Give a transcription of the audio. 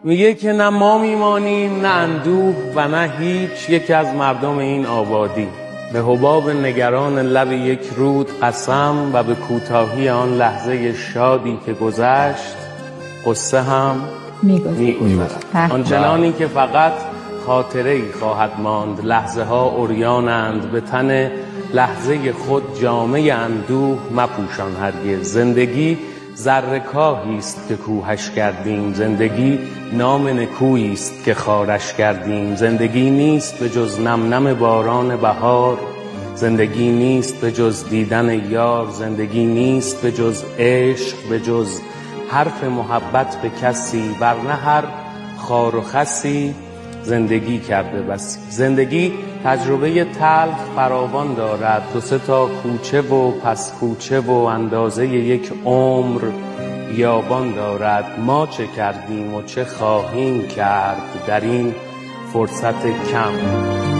میگه که نه ما میمانیم نه اندوه و نه هیچ یک از مردم این آبادی. به حباب نگران لب یک رود قسم و به کوتاهی آن لحظه شادی که گذشت قصه هم می‌گذرد. آنچنانی که فقط خاطره‌ای خواهد ماند. لحظه ها عریانند، به تن لحظه خود جامه اندوه مپوشان هرگز. زندگی زرکاهی است که کوهش کردیم، زندگی نام نکویی است که خارش کردیم. زندگی نیست به جز نم نم باران بهار، زندگی نیست به جز دیدن یار، زندگی نیست به جز عشق، به جز حرف محبت به کسی، ورنه هر خار و خسی زندگی کرده بسی. زندگی تجربه تلخ فراوان دارد، 2-3 تا کوچه و پس کوچه و اندازه یک عمر بیابان دارد. ما چه کردیم و چه خواهیم کرد در این فرصت کم؟